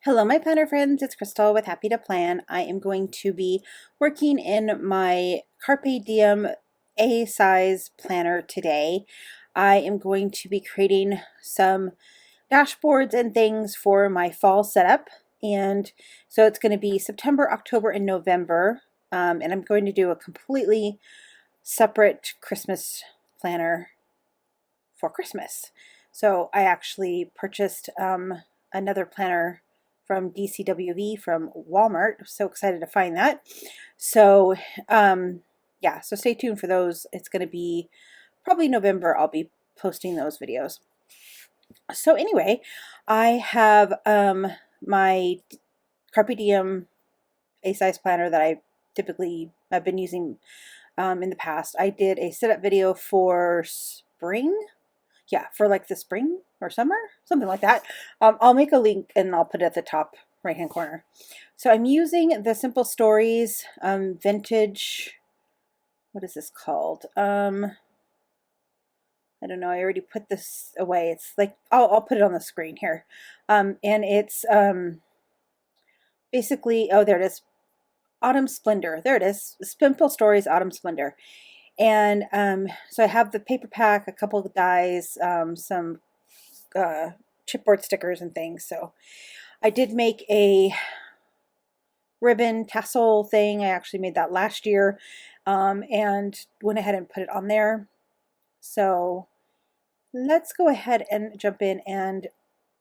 Hello, my planner friends. It's Crystal with Happy to Plan. I am going to be working in my Carpe Diem A size planner today. I am going to be creating some dashboards and things for my fall setup. And so it's going to be September, October, and November. And I'm going to do a completely separate Christmas planner for Christmas. So I actually purchased another planner from DCWV from Walmart. I'm so excited to find that. So yeah, so stay tuned for those. It's going to be probably November. I'll be posting those videos. So anyway, I have my Carpe Diem A-size planner that I've been using in the past. I did a setup video for spring, yeah, for like the spring or summer, something like that. I'll make a link and I'll put it at the top right hand corner. So I'm using the Simple Stories vintage, what is this called? I don't know, I already put this away. It's like, I'll put it on the screen here. And it's basically, oh, there it is, Autumn Splendor. There it is, Simple Stories Autumn Splendor. And so I have the paper pack, a couple of dies, some chipboard stickers and things. So I did make a ribbon tassel thing. I actually made that last year and went ahead and put it on there. So let's go ahead and jump in and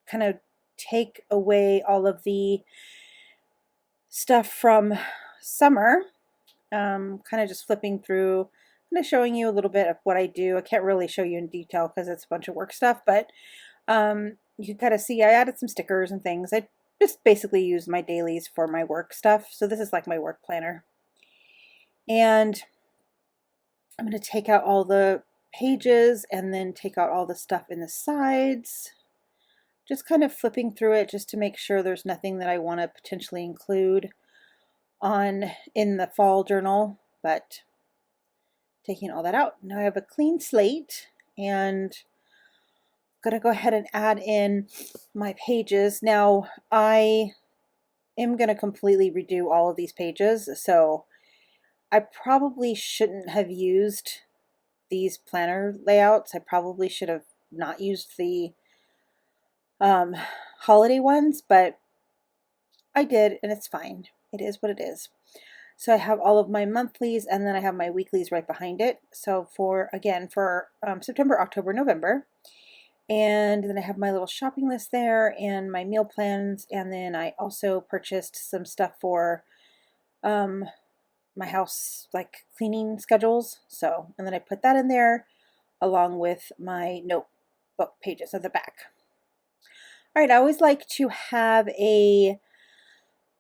kind of take away all of the stuff from summer. Kind of just flipping through, kind of showing you a little bit of what I do. I can't really show you in detail because it's a bunch of work stuff, but you can kind of see I added some stickers and things. I just basically use my dailies for my work stuff. So this is like my work planner. And I'm going to take out all the pages and then take out all the stuff in the sides. Just kind of flipping through it just to make sure there's nothing that I want to potentially include in the fall journal, but taking all that out. Now I have a clean slate and I'm going to go ahead and add in my pages. Now I am going to completely redo all of these pages, so I probably shouldn't have used these planner layouts. I probably should have not used the holiday ones, but I did, and it's fine. It is what it is. So I have all of my monthlies, and then I have my weeklies right behind it. So for September, October, November. And then I have my little shopping list there and my meal plans. And then I also purchased some stuff for my house, like cleaning schedules. So, and then I put that in there along with my notebook pages at the back. All right, I always like to have a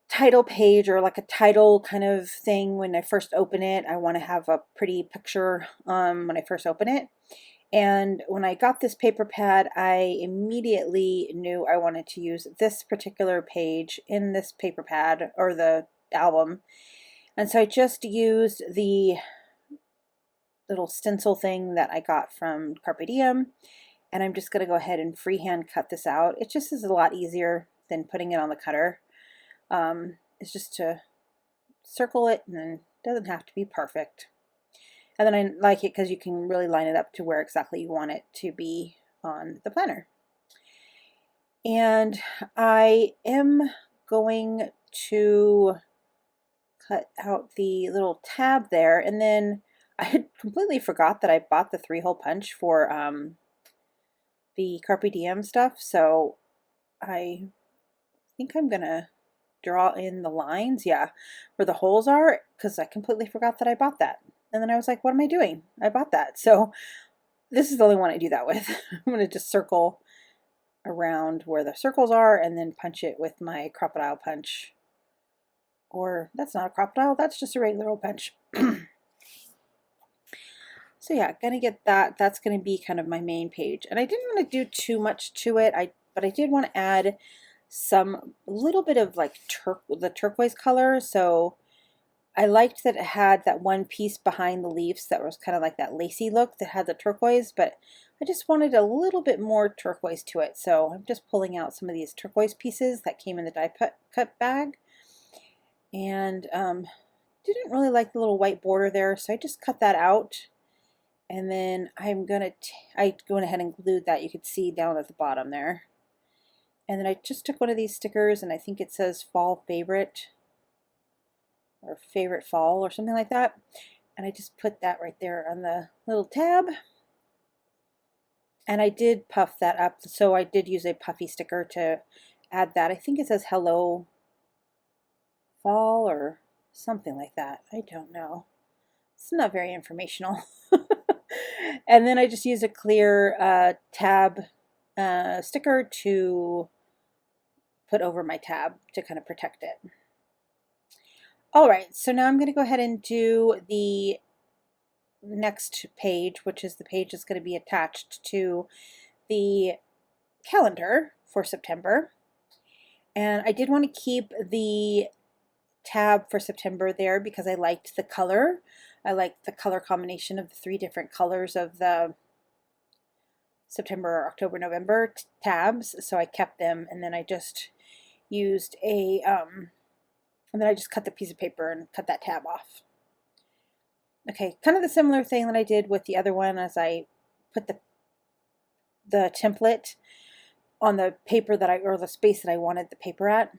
title page or like a title kind of thing when I first open it. I want to have a pretty picture when I first open it. And when I got this paper pad, I immediately knew I wanted to use this particular page in this paper pad or the album. And so I just used the little stencil thing that I got from Carpe Diem. And I'm just going to go ahead and freehand cut this out. It just is a lot easier than putting it on the cutter. It's just to circle it, and then it doesn't have to be perfect. And then I like it because you can really line it up to where exactly you want it to be on the planner. And I am going to cut out the little tab there, and then I had completely forgot that I bought the 3-hole punch for the Carpe Diem stuff, so I think I'm gonna draw in the lines, yeah, where the holes are, because I completely forgot that I bought that. And then I was like, what am I doing? I bought that. So this is the only one I do that with. I'm going to just circle around where the circles are and then punch it with my crocodile punch. Or that's not a crocodile, that's just a regular old punch. So yeah, gonna get that. That's gonna be kind of my main page. And I didn't want to do too much to it, but I did want to add some little bit of like the turquoise color. So I liked that it had that one piece behind the leaves that was kind of like that lacy look that had the turquoise, but I just wanted a little bit more turquoise to it. So I'm just pulling out some of these turquoise pieces that came in the die cut bag. And didn't really like the little white border there, so I just cut that out. And then I went ahead and glued that. You could see down at the bottom there. And then I just took one of these stickers, and I think it says fall favorite or favorite fall or something like that. And I just put that right there on the little tab. And I did puff that up, so I did use a puffy sticker to add that. I think it says hello fall or something like that. I don't know. It's not very informational. And then I just used a clear tab sticker to put over my tab to kind of protect it. All right, so now I'm going to go ahead and do the next page, which is the page that's going to be attached to the calendar for September. And I did want to keep the tab for September there because I liked the color. I liked the color combination of the 3 different colors of the September, October, November tabs, so I kept them, and then I just used a and then I just cut the piece of paper and cut that tab off. Okay, kind of the similar thing that I did with the other one, as I put the template on the paper that or the space that I wanted the paper at,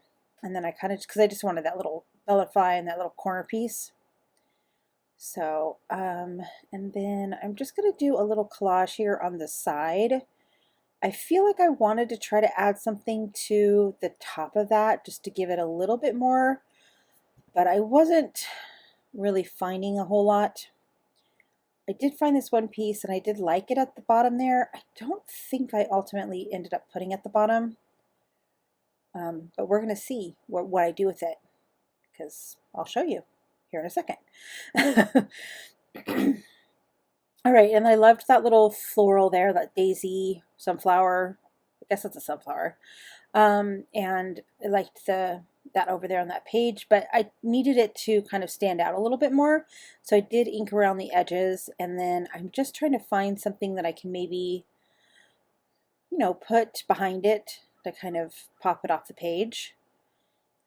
and then I kind of, because I just wanted that little butterfly and that little corner piece. So, and then I'm just going to do a little collage here on the side. I feel like I wanted to try to add something to the top of that just to give it a little bit more, but I wasn't really finding a whole lot. I did find this one piece and I did like it at the bottom there. I don't think I ultimately ended up putting at the bottom, but we're going to see what I do with it, because I'll show you here in a second. All right, and I loved that little floral there, that daisy, sunflower. I guess it's a sunflower. And I liked that over there on that page, but I needed it to kind of stand out a little bit more. So I did ink around the edges, and then I'm just trying to find something that I can maybe, you know, put behind it to kind of pop it off the page.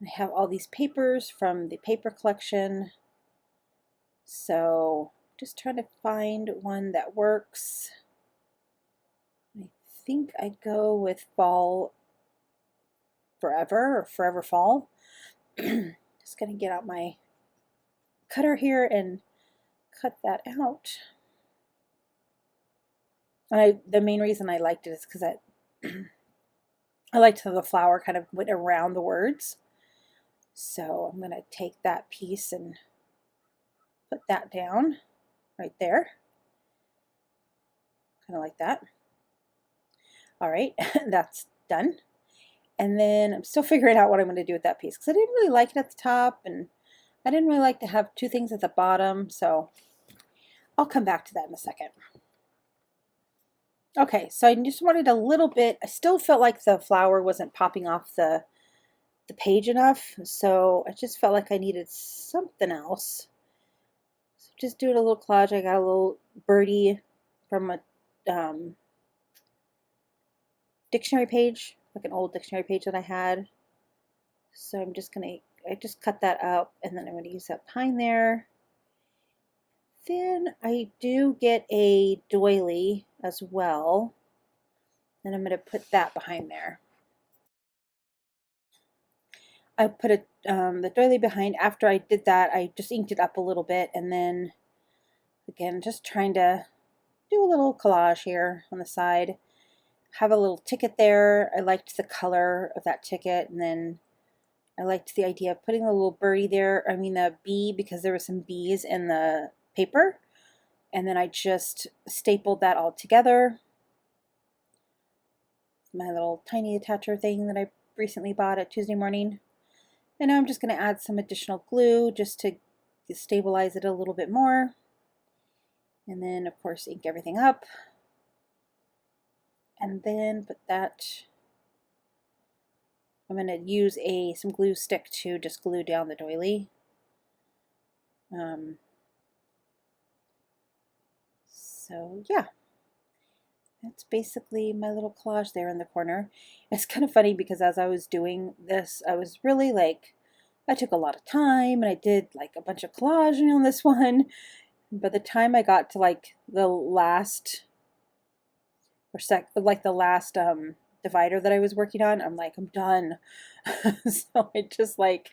I have all these papers from the paper collection, so just trying to find one that works. I think I go with Fall Forever or Forever Fall. Just gonna get out my cutter here and cut that out. And the main reason I liked it is because I liked how the flower kind of went around the words. So I'm gonna take that piece and put that down right there, kind of like that. All right, that's done. And then I'm still figuring out what I'm going to do with that piece, because I didn't really like it at the top, and I didn't really like to have 2 things at the bottom, so I'll come back to that in a second. Okay, so I just wanted a little bit, I still felt like the flower wasn't popping off the page enough, so I just felt like I needed something else. So just doing a little collage. I got a little birdie from a dictionary page, like an old dictionary page that I had. So I'm just gonna, I just cut that up, and then I'm gonna use that pine there. Then I do get a doily as well, and I'm gonna put that behind there. I put the doily behind. After I did that, I just inked it up a little bit, and then again, just trying to do a little collage here on the side. Have a little ticket there. I liked the color of that ticket, and then I liked the idea of putting a little birdie there. I mean the bee, because there were some bees in the paper, and then I just stapled that all together. My little tiny attacher thing that I recently bought at Tuesday Morning. And now I'm just going to add some additional glue just to stabilize it a little bit more. And then, of course, ink everything up. And then put that, I'm going to use some glue stick to just glue down the doily. So yeah. that's basically my little collage there in the corner. It's kind of funny because as I was doing this, I was really like, I took a lot of time and I did like a bunch of collaging on this one. By the time I got to like the last like the last divider that I was working on, I'm like, I'm done. So I just like,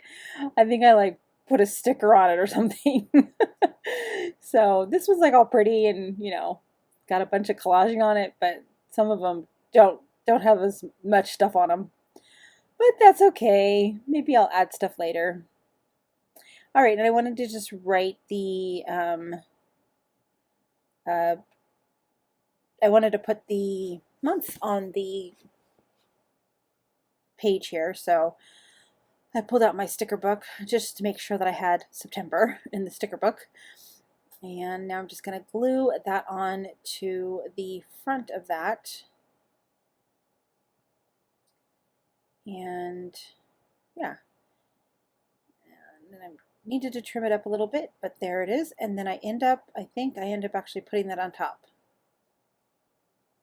I think I like put a sticker on it or something. So this was like all pretty and, you know, got a bunch of collaging on it, but some of them don't have as much stuff on them. But that's okay. Maybe I'll add stuff later. All right, and I wanted to just write the uh, I wanted to put the month on the page here, so I pulled out my sticker book just to make sure that I had September in the sticker book. And now I'm just going to glue that on to the front of that. And yeah. And then I needed to trim it up a little bit, but there it is. And then I think I end up actually putting that on top.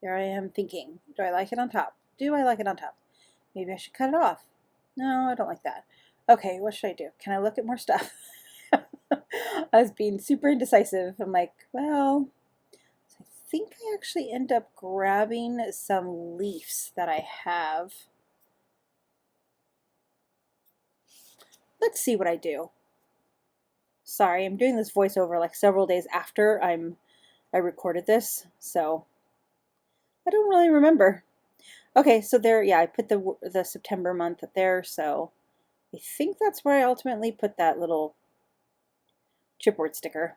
There I am thinking, do I like it on top? Do I like it on top? Maybe I should cut it off. No, I don't like that. Okay, what should I do? Can I look at more stuff? I was being super indecisive. I'm like, well, I think I actually end up grabbing some leaves that I have. Let's see what I do. Sorry, I'm doing this voiceover like several days after I recorded this, so I don't really remember. Okay, so there, yeah, I put the September month there, so I think that's where I ultimately put that little chipboard sticker.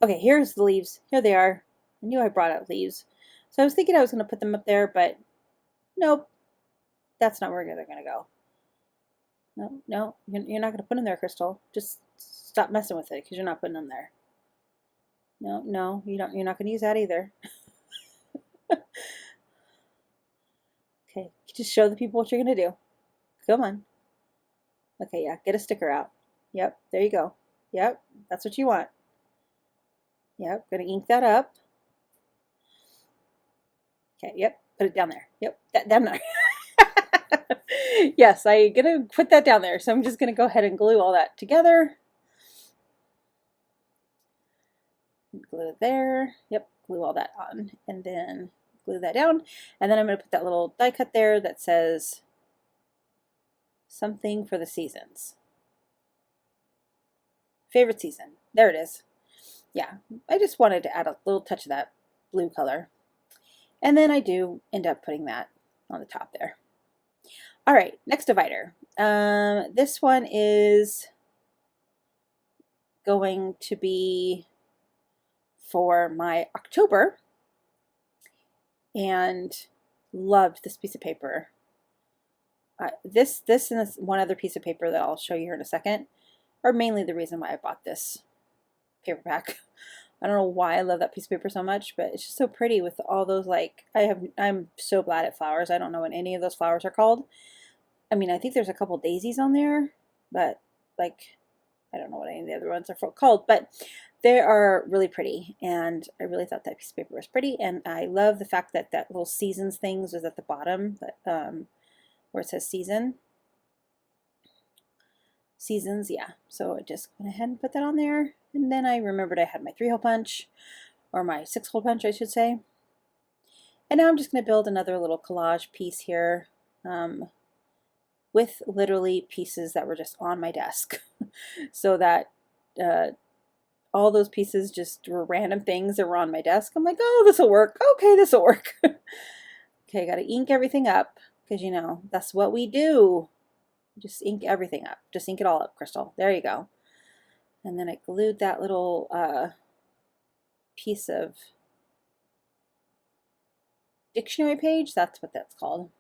Okay, here's the leaves. Here they are. I knew I brought out leaves. So I was thinking I was going to put them up there, but nope, that's not where they're going to go. No, you're not going to put them there, Crystal. Just stop messing with it because you're not putting them there. No, you're not going to use that either. Okay, just show the people what you're going to do. Come on. Okay, yeah, get a sticker out. Yep, there you go. Yep, that's what you want. Yep, gonna ink that up. Okay, yep, put it down there. Yep, down there. Yes, I'm gonna put that down there. So I'm just gonna go ahead and glue all that together. Glue it there. Yep, glue all that on. And then glue that down. And then I'm gonna put that little die cut there that says something for the seasons. Favorite season. There it is. Yeah, I just wanted to add a little touch of that blue color. And then I do end up putting that on the top there. All right, next divider. This one is going to be for my October, and loved this piece of paper. This and this one other piece of paper that I'll show you here in a second are mainly the reason why I bought this paper pack. I don't know why I love that piece of paper so much, but it's just so pretty with all those, like, I'm so bad at flowers. I don't know what any of those flowers are called. I mean, I think there's a couple daisies on there, but like, I don't know what any of the other ones are called, but they are really pretty, and I really thought that piece of paper was pretty, and I love the fact that that little seasons things was at the bottom, but where it says seasons, yeah. So I just went ahead and put that on there, and then I remembered I had my 3-hole punch, or my 6-hole punch, I should say. And now I'm just going to build another little collage piece here with literally pieces that were just on my desk, so that all those pieces just were random things that were on my desk. I'm like, oh, this will work. Okay, this will work. Okay, got to ink everything up because, you know, that's what we do. Just ink everything up. Just ink it all up, Crystal. There you go. And then I glued that little piece of dictionary page. That's what that's called.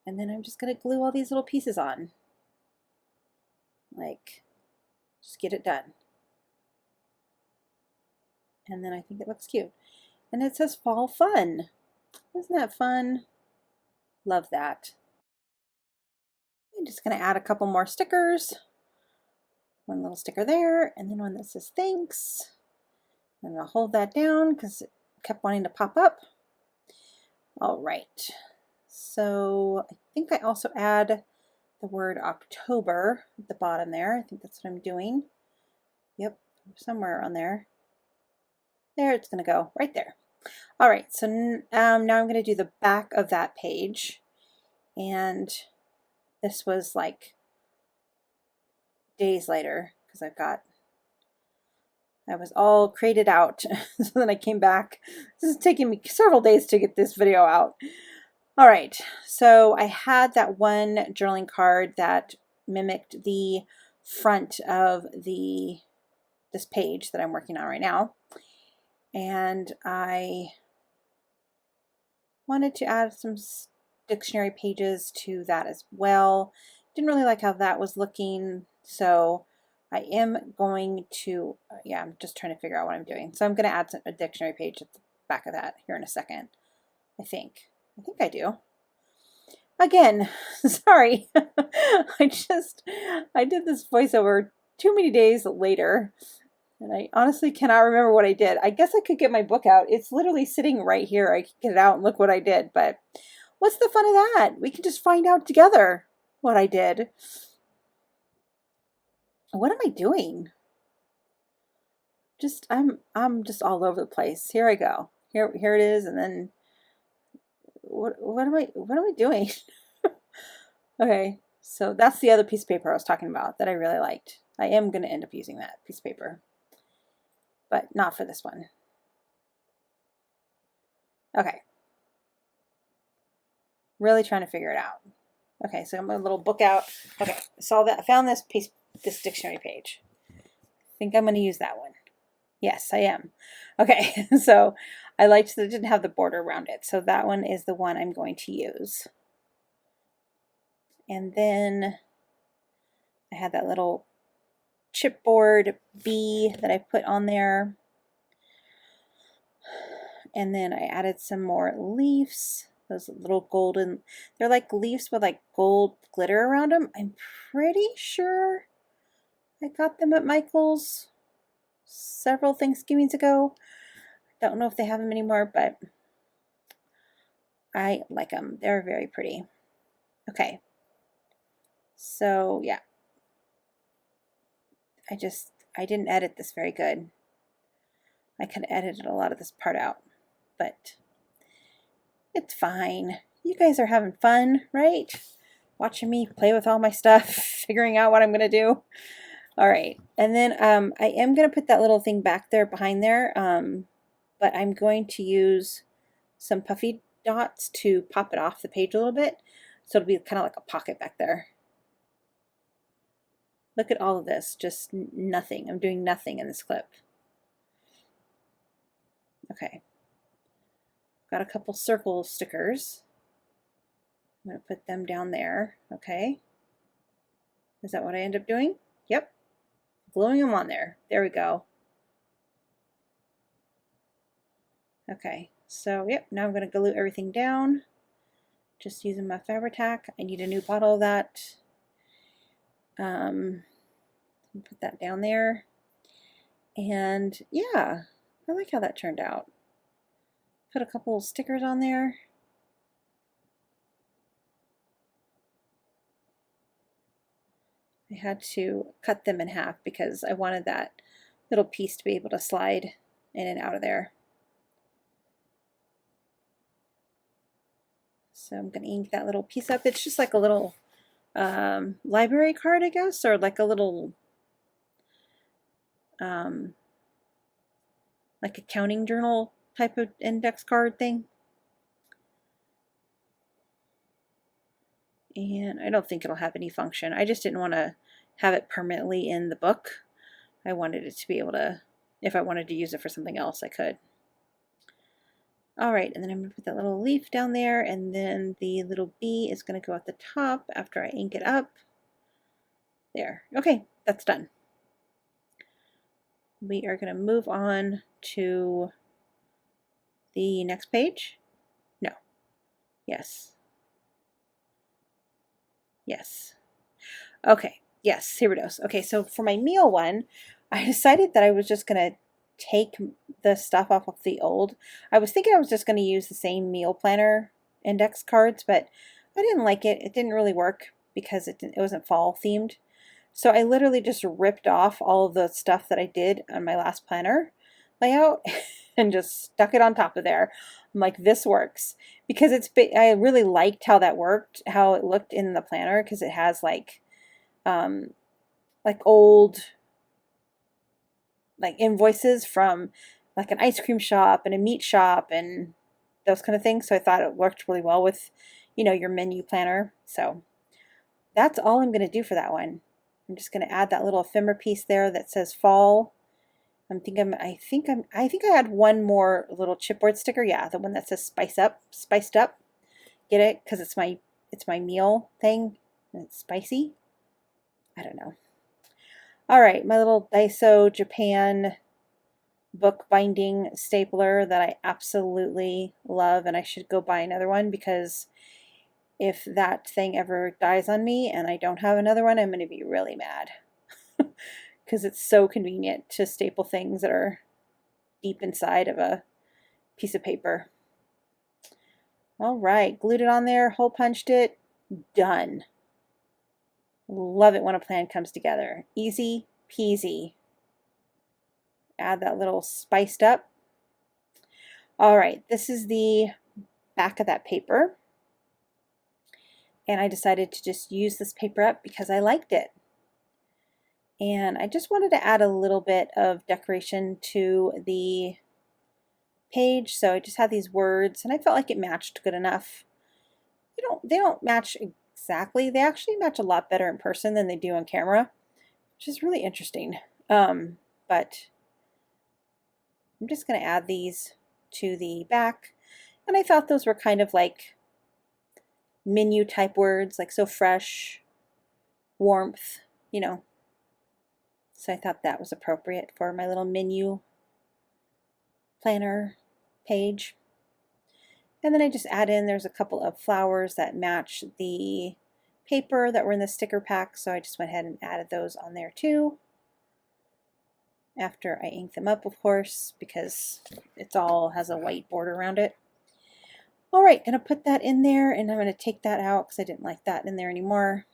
And then I'm just going to glue all these little pieces on. Like, just get it done. And then I think it looks cute. And it says fall fun. Isn't that fun? Love that. I'm just going to add a couple more stickers. One little sticker there, and then one that says thanks. I'm going to hold that down because kept wanting to pop up. All right, so I think I also add the word October at the bottom there. I think that's what I'm doing. Yep, somewhere on there. There it's going to go, right there. All right, so now I'm going to do the back of that page. And this was like days later because I was all crated out. So then I came back. This is taking me several days to get this video out. All right, so I had that one journaling card that mimicked the front of this page that I'm working on right now. And I wanted to add some dictionary pages to that as well. Didn't really like how that was looking, so I am going to, yeah, I'm just trying to figure out what I'm doing. So I'm going to add a dictionary page at the back of that here in a second. I think I do. Again, sorry. I did this voiceover too many days later, and I honestly cannot remember what I did. I guess I could get my book out. It's literally sitting right here. I could get it out and look what I did, but what's the fun of that? We can just find out together what I did. What am I doing? I'm just all over the place. Here I go. Here it is, and then what am I doing? Okay, so that's the other piece of paper I was talking about that I really liked. I am going to end up using that piece of paper, but not for this one. Okay. Really trying to figure it out. Okay, so I'm a little book out. Okay, saw that. I found this dictionary page. I think I'm going to use that one. Yes, I am. Okay, so I liked that it didn't have the border around it. So that one is the one I'm going to use. And then I had that little chipboard bee that I put on there. And then I added some more leaves. Those little golden, they're like leaves with like gold glitter around them. I'm pretty sure I got them at Michael's several Thanksgivings ago. Don't know if they have them anymore, but I like them. They're very pretty. Okay. So yeah. I didn't edit this very good. I could have edited a lot of this part out, but it's fine. You guys are having fun, right? Watching me play with all my stuff, figuring out what I'm going to do. All right. And then I am going to put that little thing back there behind there, but I'm going to use some puffy dots to pop it off the page a little bit. So it'll be kind of like a pocket back there. Look at all of this, just nothing. I'm doing nothing in this clip. Okay. Got a couple circle stickers. I'm going to put them down there. Okay. Is that what I end up doing? Yep. Gluing them on there. There we go. Okay. So, yep. Now I'm going to glue everything down. Just using my Fabri-Tac. I need a new bottle of that. Put that down there. And yeah, I like how that turned out. Put a couple stickers on there. I had to cut them in half because I wanted that little piece to be able to slide in and out of there. So I'm going to ink that little piece up. It's just like a little library card, I guess, or like a little like a counting journal type of index card thing. And I don't think it'll have any function. I just didn't want to have it permanently in the book. I wanted it to be able to, if I wanted to use it for something else, I could. All right, and then I'm going to put that little leaf down there, and then the little bee is going to go at the top after I ink it up. There. Okay, that's done. We are going to move on to the next page. No. Yes. Yes. Okay. Yes, here it is. Okay, so for my meal one, I decided that I was just going to take the stuff off of the old. I was thinking I was just going to use the same meal planner index cards, but I didn't like it. It didn't really work because it wasn't fall themed. So I literally just ripped off all of the stuff that I did on my last planner layout and just stuck it on top of there. I'm like, this works, because I really liked how that worked, how it looked in the planner, because it has like old like invoices from like an ice cream shop and a meat shop and those kind of things. So I thought it worked really well with, you know, your menu planner. So that's all I'm going to do for that one. I'm just going to add that little ephemera piece there that says fall. I think I had one more little chipboard sticker. Yeah, the one that says spiced up. Get it? Because it's my meal thing and it's spicy. I don't know. All right, my little Daiso Japan book binding stapler that I absolutely love, and I should go buy another one, because if that thing ever dies on me and I don't have another one, I'm going to be really mad. Because it's so convenient to staple things that are deep inside of a piece of paper. All right, glued it on there, hole punched it, done. Love it when a plan comes together. Easy peasy. Add that little spiced up. All right, this is the back of that paper. And I decided to just use this paper up because I liked it. And I just wanted to add a little bit of decoration to the page. So I just had these words and I felt like it matched good enough. They don't match exactly. They actually match a lot better in person than they do on camera, which is really interesting. But I'm just going to add these to the back. And I thought those were kind of like menu type words, like so fresh, warmth, you know. So I thought that was appropriate for my little menu planner page. And then I just add in, there's a couple of flowers that match the paper that were in the sticker pack, so I just went ahead and added those on there too. After I ink them up, of course, because it's all has a white border around it. All right, gonna put that in there, and I'm gonna take that out because I didn't like that in there anymore.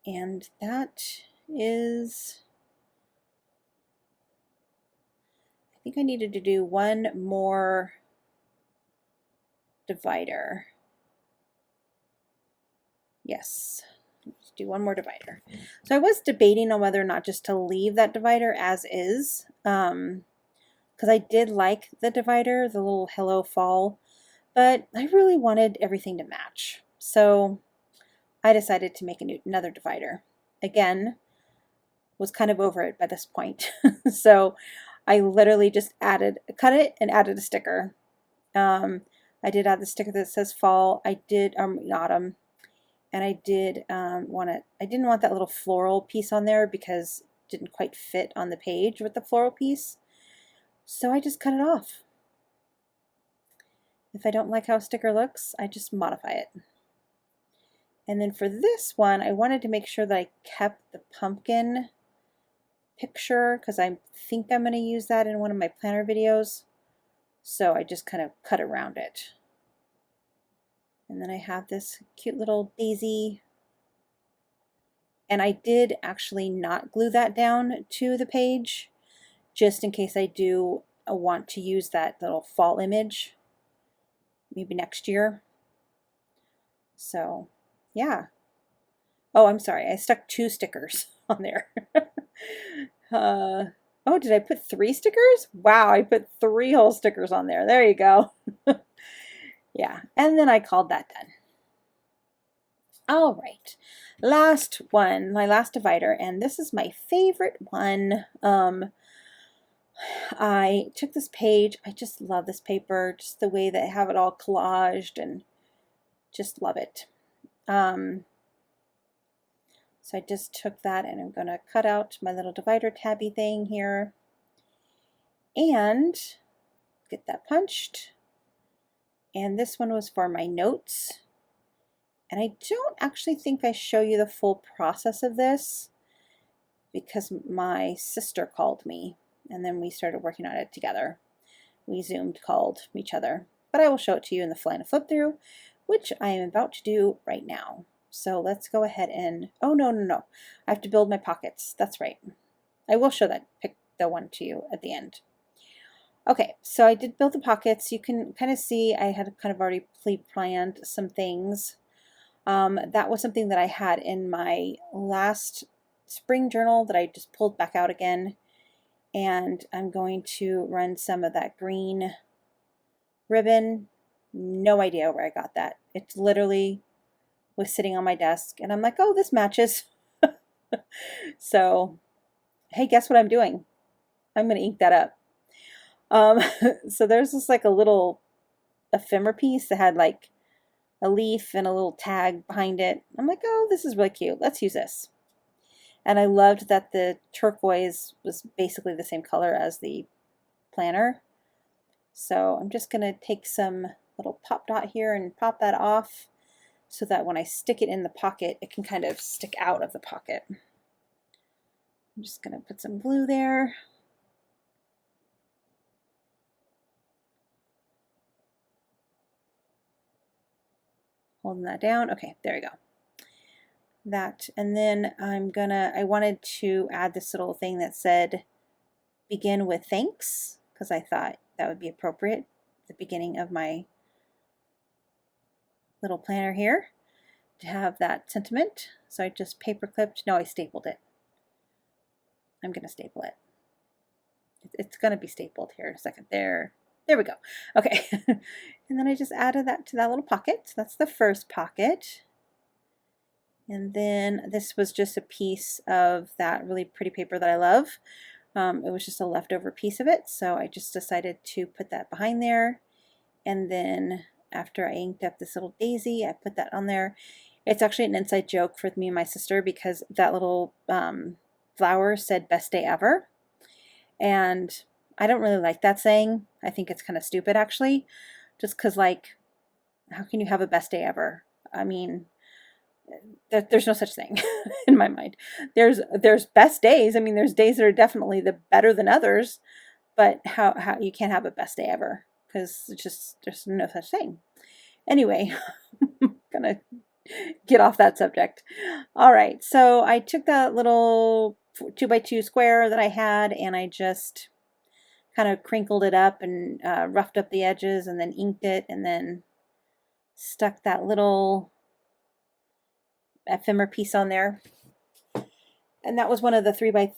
And that is, I think I needed to do one more divider. Yes, let's do one more divider. So I was debating on whether or not just to leave that divider as is, because I did like the divider, the little Hello Fall, but I really wanted everything to match. So I decided to make another divider. Again, was kind of over it by this point. So I literally just cut it and added a sticker. I did add the sticker that says fall. I did autumn. And I didn't want that little floral piece on there because it didn't quite fit on the page with the floral piece. So I just cut it off. If I don't like how a sticker looks, I just modify it. And then for this one, I wanted to make sure that I kept the pumpkin picture because I think I'm going to use that in one of my planner videos. So I just kind of cut around it. And then I have this cute little daisy. And I did actually not glue that down to the page, just in case I do want to use that little fall image, maybe next year. So, yeah. Oh, I'm sorry. I stuck 2 stickers on there. Oh, did I put 3 stickers? Wow, I put 3 whole stickers on there. There you go. Yeah, and then I called that done. All right, last one, my last divider, and this is my favorite one. I took this page. I just love this paper, just the way that I have it all collaged, and just love it. So I just took that and I'm going to cut out my little divider tabby thing here and get that punched. And this one was for my notes. And I don't actually think I show you the full process of this because my sister called me and then we started working on it together. We Zoomed called each other, but I will show it to you in the Flana flip through, which I am about to do right now. So let's go ahead and, oh no, I have to build my pockets. That's right. I will show that, pick the one to you at the end. Okay, so I did build the pockets. You can kind of see I had kind of already pre-planned some things. That was something that I had in my last spring journal that I just pulled back out again. And I'm going to run some of that green ribbon. No idea where I got that. It literally was sitting on my desk and I'm like, oh, this matches. So, hey, guess what I'm doing? I'm going to ink that up. So there's this like a little ephemera piece that had like a leaf and a little tag behind it. I'm like, oh, this is really cute. Let's use this. And I loved that the turquoise was basically the same color as the planner. So I'm just going to take some little pop dot here and pop that off so that when I stick it in the pocket, it can kind of stick out of the pocket. I'm just going to put some glue there. Holding that down. Okay, there we go. That, and then I wanted to add this little thing that said begin with thanks, because I thought that would be appropriate at the beginning of my little planner here to have that sentiment. So I just paper clipped, no, I stapled it. I'm going to staple it. It's going to be stapled here in a second. There we go. Okay. And then I just added that to that little pocket. So that's the first pocket. And then this was just a piece of that really pretty paper that I love. It was just a leftover piece of it, so I just decided to put that behind there. And then after I inked up this little daisy, I put that on there. It's actually an inside joke for me and my sister because that little flower said best day ever. And I don't really like that saying. I think it's kind of stupid actually, just because like, how can you have a best day ever? I mean, there's no such thing in my mind. There's best days. I mean, there's days that are definitely the better than others, but how you can't have a best day ever because it's just there's no such thing. Anyway, I'm gonna get off that subject. All right, so I took that little 2x2 square that I had and I just kind of crinkled it up and roughed up the edges and then inked it and then stuck that little ephemera piece on there. And that was one of the 3x6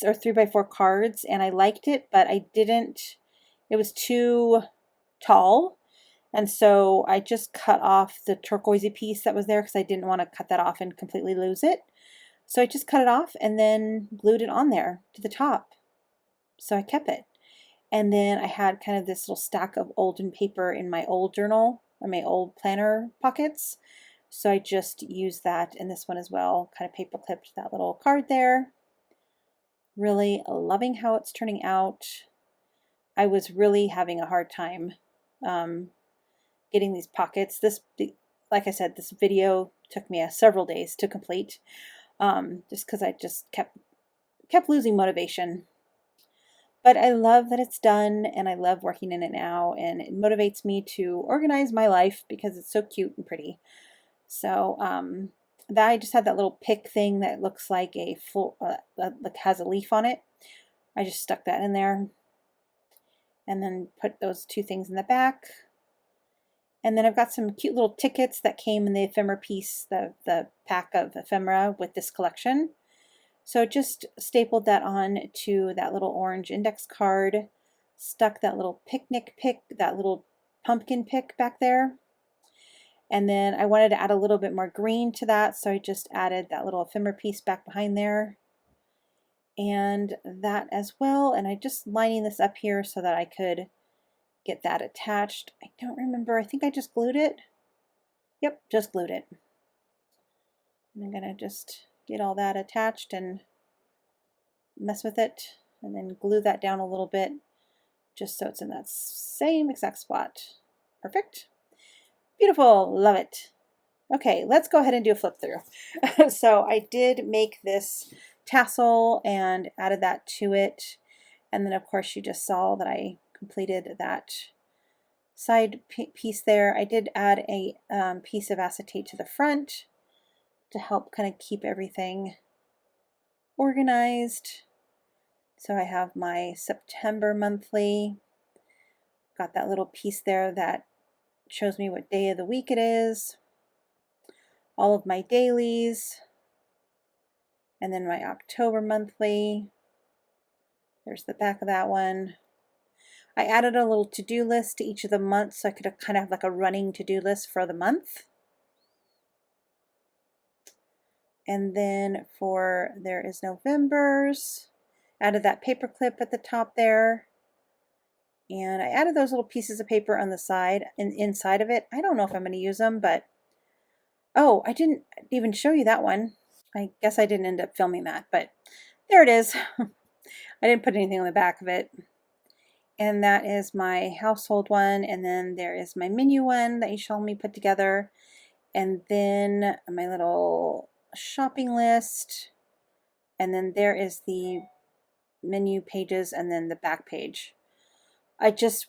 or 3x4 cards and I liked it, but I didn't, it was too tall. And so I just cut off the turquoisey piece that was there because I didn't want to cut that off and completely lose it. So I just cut it off and then glued it on there to the top. So I kept it. And then I had kind of this little stack of olden paper in my old journal or my old planner pockets. So I just used that in this one as well, kind of paper clipped that little card there. Really loving how it's turning out. I was really having a hard time getting these pockets. Like I said, this video took me several days to complete just because I just kept losing motivation. But I love that it's done and I love working in it now and it motivates me to organize my life because it's so cute and pretty. So that I just had that little pick thing that looks like a full, that has a leaf on it. I just stuck that in there and then put those two things in the back. And then I've got some cute little tickets that came in the ephemera piece, the pack of ephemera with this collection. So just stapled that on to that little orange index card, stuck that little picnic pick, that little pumpkin pick back there. And then I wanted to add a little bit more green to that, so I just added that little ephemera piece back behind there. And that as well, and I just lining this up here so that I could get that attached. I don't remember, I think I just glued it. Yep, just glued it. And I'm gonna just get all that attached and mess with it and then glue that down a little bit just so it's in that same exact spot. Perfect. Beautiful, love it. Okay, let's go ahead and do a flip through. So I did make this tassel and added that to it. And then of course you just saw that I completed that side piece there. I did add a piece of acetate to the front to help kind of keep everything organized. So I have my September monthly, got that little piece there that shows me what day of the week it is, all of my dailies, and then my October monthly. There's the back of that one. I added a little to-do list to each of the months so I could kind of have like a running to-do list for the month. And then for there is November's, added that paper clip at the top there. And I added those little pieces of paper on the side and inside of it. I don't know if I'm going to use them, but oh, I didn't even show you that one. I guess I didn't end up filming that, but there it is. I didn't put anything on the back of it. And that is my household one, and then there is my menu one that you saw me put together, and then my little shopping list, and then there is the menu pages and then the back page.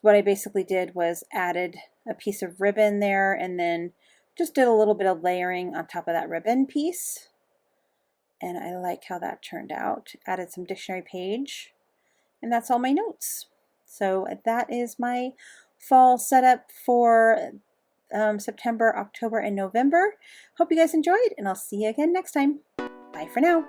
What I basically did was added a piece of ribbon there and then just did a little bit of layering on top of that ribbon piece. And I like how that turned out. Added some dictionary page, and that's all my notes. So that is my fall setup for September, October, and November. Hope you guys enjoyed, and I'll see you again next time. Bye for now.